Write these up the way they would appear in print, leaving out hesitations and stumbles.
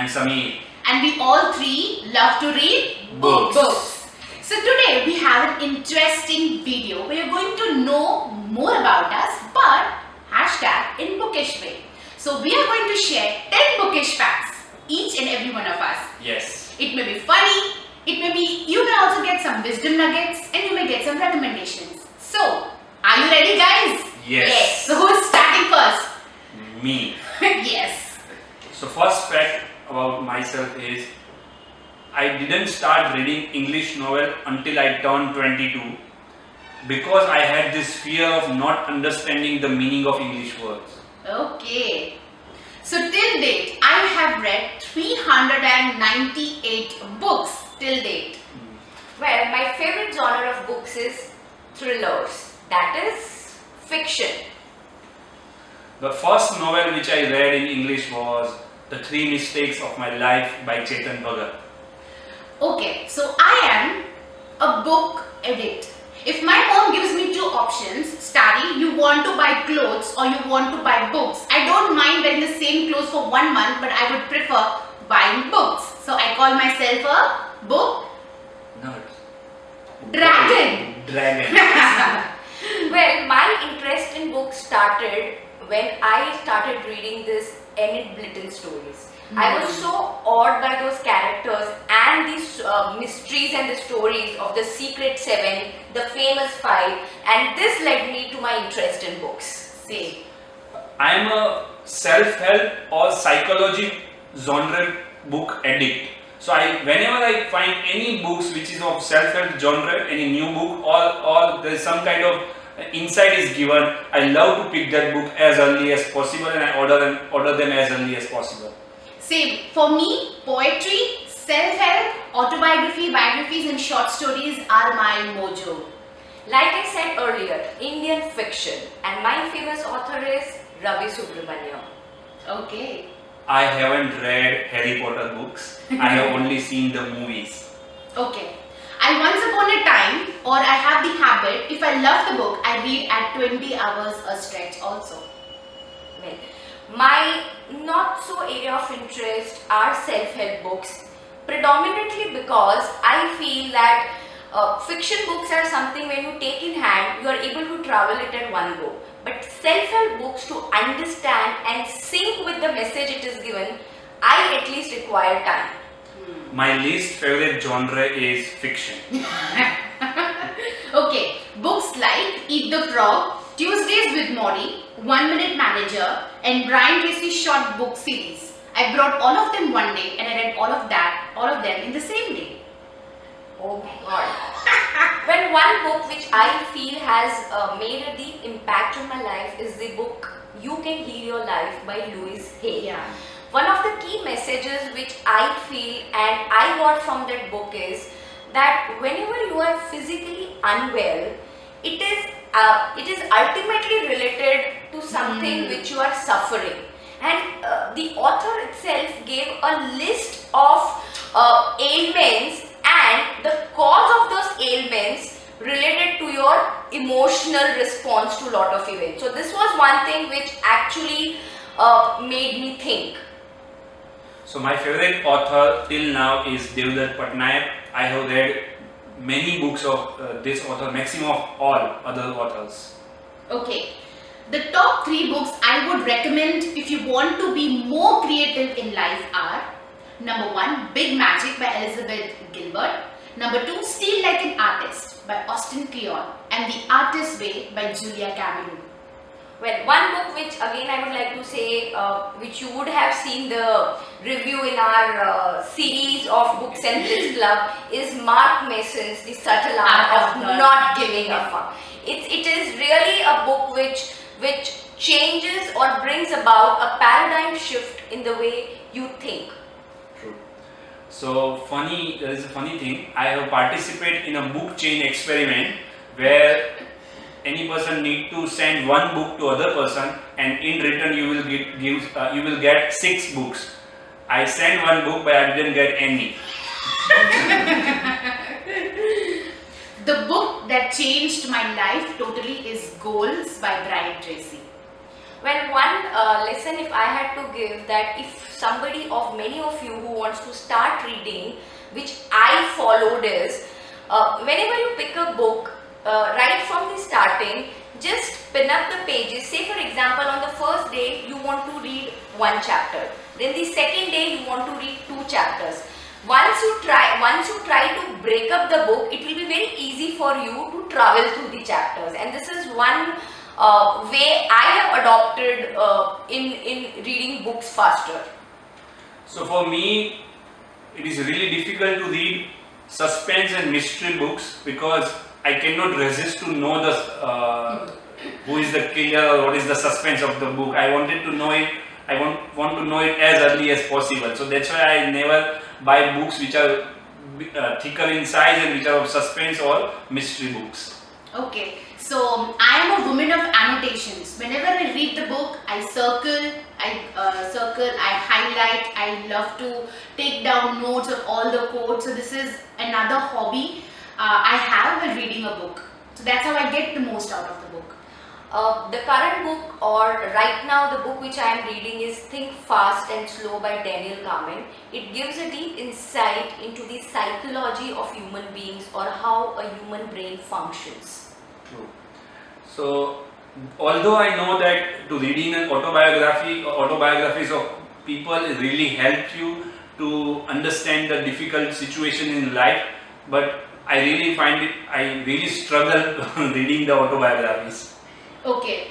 I'm Sameer. And we all three love to read books. So today we have an interesting video where you're going to know more about us, but hashtag in bookish way. So we are going to share 10 bookish facts, each and every one of us. Yes. It may be funny, it may be, you may also get some wisdom nuggets, and you may get some recommendations. So, are you ready, guys? Yes. So who is starting first? Me. Yes. So first fact about myself is I didn't start reading English novel until I turned 22 because I had this fear of not understanding the meaning of English words. Okay. So till date, I have read 398 books till date. Well, my favorite genre of books is thrillers, that is fiction. The first novel which I read in English was The Three Mistakes of My Life by Chetan Bhagat. Okay, so I am a book addict. If my mom gives me two options, study, you want to buy clothes or you want to buy books, I don't mind wearing the same clothes for 1 month, but I would prefer buying books. So I call myself a book dragon. Well, my interest in books started when I started reading this Enid Blyton stories. I was so awed by those characters and these mysteries and the stories of the Secret Seven, the Famous Five, and this led me to my interest in books. Same. I am a self-help or psychology genre book addict. So whenever I find any books which is of self-help genre, any new book, or there is some kind of insight is given, I love to pick that book as early as possible and I order them as early as possible. Same. For me, poetry, self-help, autobiography, biographies and short stories are my mojo. Like I said earlier, Indian fiction, and my famous author is Ravi Subramaniam. Okay. I haven't read Harry Potter books. I have only seen the movies. Okay. I once upon a time, or I have the habit, if I love the book, I read at 20 hours a stretch also. Well, my not so area of interest are self-help books, predominantly because I feel that fiction books are something when you take in hand, you are able to travel it at one go. But self-help books, to understand and sync with the message it is given, I at least require time. My least favorite genre is fiction. Okay, books like Eat the Frog, Tuesdays with Maury, 1 Minute Manager and Brian Tracy's short book series. I brought all of them one day and I read all of them in the same day. Oh my god. Well, one book which I feel has made a deep impact on my life is the book You Can Heal Your Life by Louise Hay. Yeah. One of the key messages which I feel and I got from that book is that whenever you are physically unwell, it is ultimately related to something which you are suffering. And the author itself gave a list of ailments and the cause of those ailments related to your emotional response to a lot of events. So this was one thing which actually made me think. So my favorite author till now is Devdutt Patnaik. I have read many books of this author, maximum of all other authors. Okay. The top 3 books I would recommend if you want to be more creative in life are: number 1, Big Magic by Elizabeth Gilbert; number 2, Steal Like an Artist by Austin Kleon; and The Artist's Way by Julia Cameron. Well, one book which again I would like to say, which you would have seen the review in our series of Books and Bliss Club, is Mark Mason's The Subtle Art of Not Giving a Fuck. It is really a book which changes or brings about a paradigm shift in the way you think. True. So there is a funny thing. I have participated in a book chain experiment where any person need to send one book to other person, and in return you will get 6 books. I sent one book, but I didn't get any. The book that changed my life totally is Goals by Brian Tracy. Well, one lesson if I had to give, that if somebody of many of you who wants to start reading, which I followed, is whenever you pick a book, right from the starting, just pin up the pages. Say for example, on the first day you want to read one chapter, then the second day you want to read two chapters. Once you try to break up the book, it will be very easy for you to travel through the chapters, and this is one way I have adopted in reading books faster. So for me, it is really difficult to read suspense and mystery books because I cannot resist to know the who is the killer or what is the suspense of the book. I wanted to know it. I want to know it as early as possible. So that's why I never buy books which are thicker in size and which are of suspense or mystery books. Okay, so I am a woman of annotations. Whenever I read the book, I circle, I highlight. I love to take down notes of all the quotes. So this is another hobby I have while reading a book. So that's how I get the most out of the book. The current book, or right now the book which I am reading, is Think Fast and Slow by Daniel Kahneman. It gives a deep insight into the psychology of human beings, or how a human brain functions. True. So although I know that to reading an autobiographies of people really help you to understand the difficult situation in life, but I really struggle reading the autobiographies. Okay,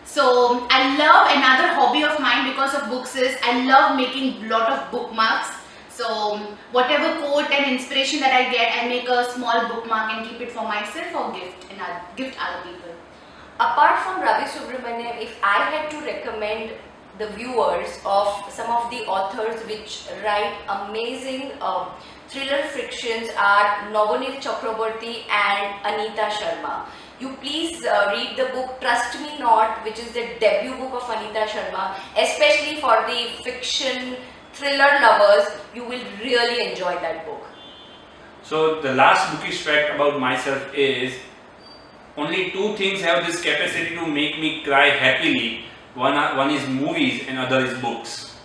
so I love another hobby of mine because of books is I love making lot of bookmarks. So whatever quote and inspiration that I get, I make a small bookmark and keep it for myself or gift other people. Apart from Ravi Subramanian, if I had to recommend the viewers of some of the authors which write amazing thriller fictions, are Navonil Chakraborty and Anita Sharma. You please read the book Trust Me Not, which is the debut book of Anita Sharma. Especially for the fiction thriller lovers, you will really enjoy that book. So the last bookish fact about myself is only two things have this capacity to make me cry happily. One is movies and other is books.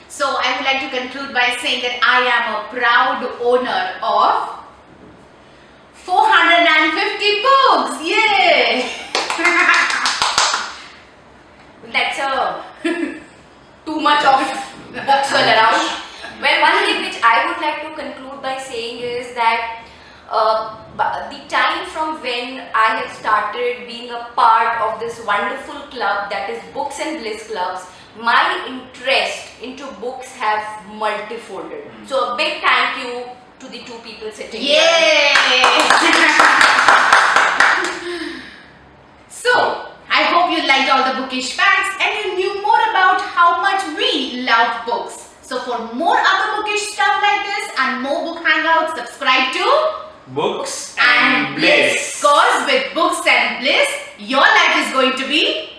So I would like to conclude by saying that I am a proud owner of 450 books. Yay! That's too much of books all around. Well, one thing which I would like to conclude by saying is that the time from when I have started being a part of this wonderful club, that is Books and Bliss clubs, my interest into books have multifolded. So a big thank you to the two people sitting here. Yay! So I hope you liked all the bookish facts and you knew more about how much we love books. So for more other bookish stuff like this and more book hangouts, subscribe to Books and Bliss. Because with Books and Bliss, your life is going to be